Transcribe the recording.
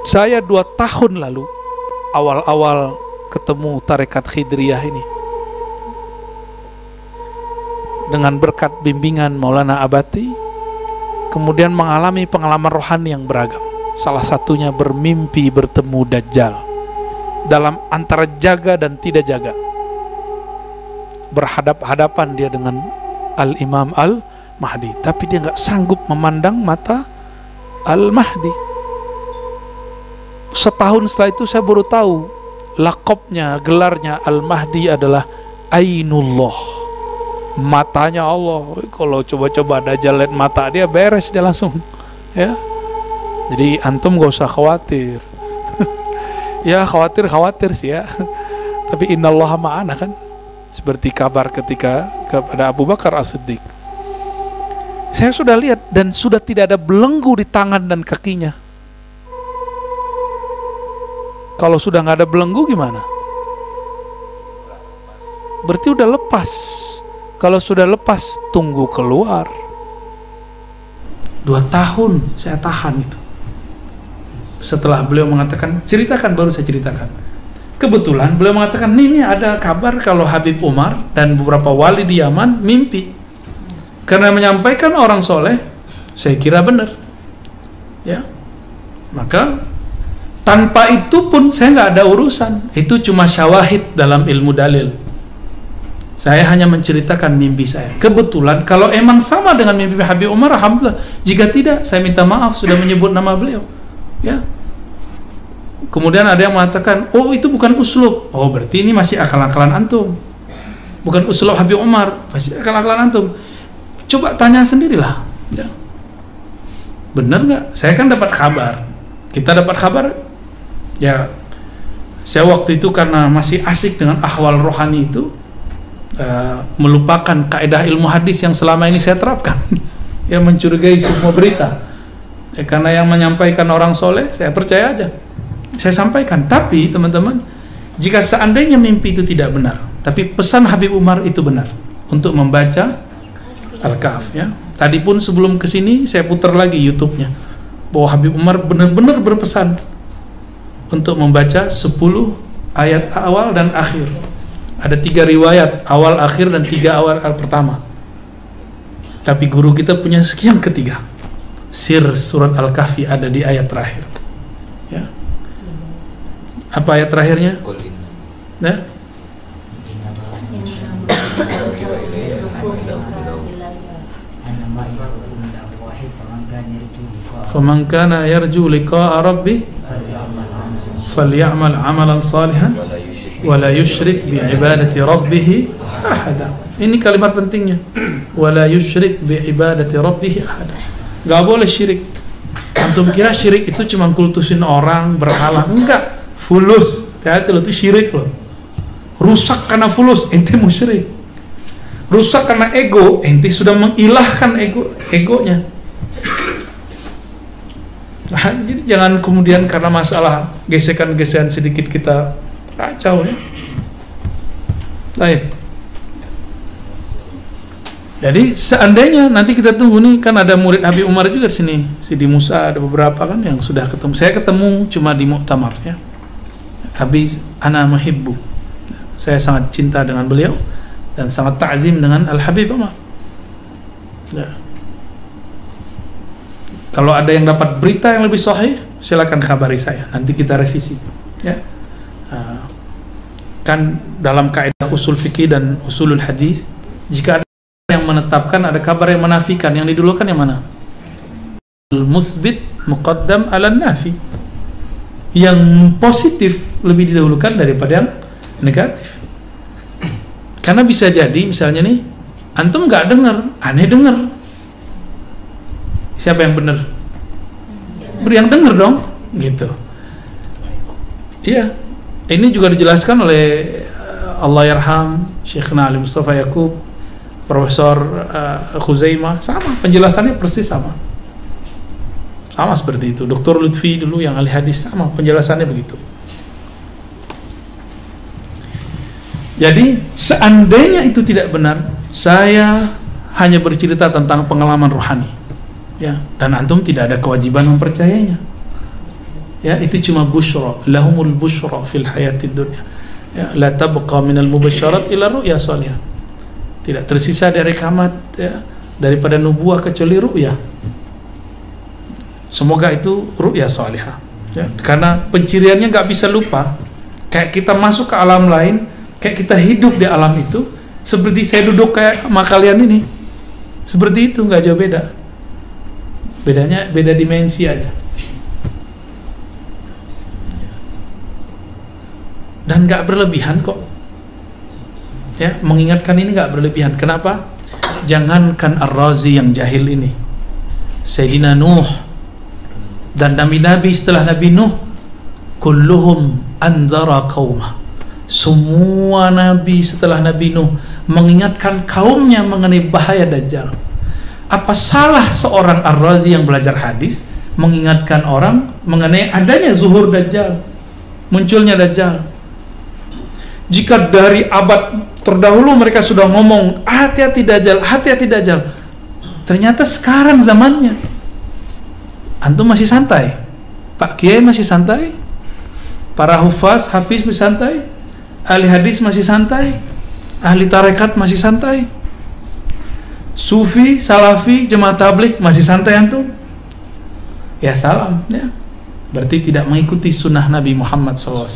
Saya 2 tahun lalu, awal-awal ketemu tarekat Khidriyah ini, dengan berkat bimbingan Maulana Abati, kemudian mengalami pengalaman rohani yang beragam. Salah satunya bermimpi bertemu Dajjal dalam antara jaga dan tidak jaga. Berhadap-hadapan dia dengan Al-Imam Al-Mahdi, tapi dia nggak sanggup memandang mata Al-Mahdi. Setahun setelah itu saya baru tahu lakopnya, gelarnya Al-Mahdi adalah Ainullah, matanya Allah. Kalau coba-coba Dajjal lihat mata dia, beres dia langsung, ya. Jadi antum gak usah khawatir. Ya khawatir sih ya, tapi innallaha ma'ana kan, seperti kabar ketika kepada Abu Bakar As-Siddiq. Saya sudah lihat dan sudah tidak ada belenggu di tangan dan kakinya. Kalau sudah nggak ada belenggu gimana? Berarti udah lepas. Kalau sudah lepas, tunggu keluar. 2 tahun saya tahan itu. Setelah beliau mengatakan, ceritakan, baru saya ceritakan. Kebetulan beliau mengatakan, ini ada kabar kalau Habib Umar dan beberapa wali di Yaman mimpi. Karena menyampaikan orang soleh, saya kira benar. Ya, maka tanpa itu pun saya nggak ada urusan. Itu cuma syawahid dalam ilmu dalil. Saya hanya menceritakan mimpi saya. Kebetulan kalau emang sama dengan mimpi Habib Umar, alhamdulillah. Jika tidak, saya minta maaf sudah menyebut nama beliau. Ya. Kemudian ada yang mengatakan, oh itu bukan uslub. Oh berarti ini masih akal-akalan antum. Bukan uslub Habib Umar, masih akal-akalan antum. Coba tanya sendirilah. Ya. Benar nggak? Saya kan dapat kabar. Kita dapat kabar. Ya, saya waktu itu karena masih asik dengan ahwal rohani itu, melupakan kaidah ilmu hadis yang selama ini saya terapkan. Ya, mencurigai semua berita. Ya, karena yang menyampaikan orang soleh, saya percaya aja. Saya sampaikan. Tapi teman-teman, jika seandainya mimpi itu tidak benar, tapi pesan Habib Umar itu benar, untuk membaca Al-Kahf. Ya. Tadi pun sebelum kesini saya putar lagi YouTube-nya, bahwa Habib Umar benar-benar berpesan untuk membaca 10 ayat awal dan akhir. Ada 3 riwayat, awal, akhir, dan 3 awal pertama. Tapi guru kita punya yang ketiga. Sir surat Al-Kahfi ada di ayat terakhir. Ya. Apa ayat terakhirnya? Ya. Faman kana yarju liqa'a rabbih falyamal amalan salihan wala yusyrik bi'ibadati rabbih ahada. Ini kalimat pentingnya, wala yusyrik bi'ibadati rabbih ahada. Gak boleh syirik. Antum kira syirik itu cuma kultusin orang, berhala? Enggak, fulus. Hati-hati lo, itu syirik lo. Rusak karena fulus, ente musyrik. Rusak karena ego, ente sudah mengilahkan egonya. Nah, jadi jangan kemudian karena masalah gesekan-gesekan sedikit kita kacau ya. Baik. Jadi seandainya nanti kita tunggu nih, kan ada murid Habib Umar juga di sini, Sidi Musa, ada beberapa kan yang sudah ketemu. Saya ketemu cuma di muktamar ya. Tapi ana muhibbu. Saya sangat cinta dengan beliau dan sangat ta'zim dengan Al Habib Umar. Ya. Kalau ada yang dapat berita yang lebih sahih, silakan kabari saya. Nanti kita revisi. Ya. Kan dalam kaidah usul fikih dan usulul hadis, jika ada yang menetapkan, ada kabar yang menafikan, yang didulukan yang mana? Al-musbit muqaddam ala nafi. Yang positif lebih didahulukan daripada yang negatif. Karena bisa jadi misalnya nih, antum nggak dengar, aneh dengar. Siapa yang benar? Beri yang dengar dong, gitu. Iya, ini juga dijelaskan oleh Allahyarham Syekhna Ali Mustafa Yaqub, Profesor Khuzaimah, sama penjelasannya persis sama seperti itu. Dr. Lutfi dulu yang ahli hadis, sama penjelasannya begitu. Jadi seandainya itu tidak benar, saya hanya bercerita tentang pengalaman rohani. Ya, dan antum tidak ada kewajiban mempercayainya. Ya, itu cuma busyra, lahumul busyra fil hayatid dunya. Ya, la tabqa minal mubasyarat ila ru'ya salihah. Tidak tersisa dari kamat, ya, daripada nubuah kecuali ru'ya. Semoga itu ru'ya salihah. Ya, karena penciriannya nggak bisa lupa. Kayak kita masuk ke alam lain, kayak kita hidup di alam itu, seperti saya duduk kayak sama kalian ini. Seperti itu, nggak jauh beda. Bedanya beda dimensi aja. Dan nggak berlebihan kok. Ya, mengingatkan ini nggak berlebihan. Kenapa? Jangankan Ar-Razi yang jahil ini, Sayyidina Nuh dan nabi-nabi setelah Nabi Nuh, kulluhum anzara qaumah. Semua nabi setelah Nabi Nuh mengingatkan kaumnya mengenai bahaya Dajjal. Apa salah seorang Ar-Razi yang belajar hadis mengingatkan orang mengenai adanya zuhur Dajjal, munculnya Dajjal? Jika dari abad terdahulu mereka sudah ngomong hati-hati Dajjal, hati-hati Dajjal, ternyata sekarang zamannya antum masih santai, Pak Kiai masih santai, para hafiz masih santai, ahli hadis masih santai, ahli tarekat masih santai, sufi, salafi, jemaah tabligh masih santai antum. Ya salam, ya. Berarti tidak mengikuti sunnah Nabi Muhammad SAW.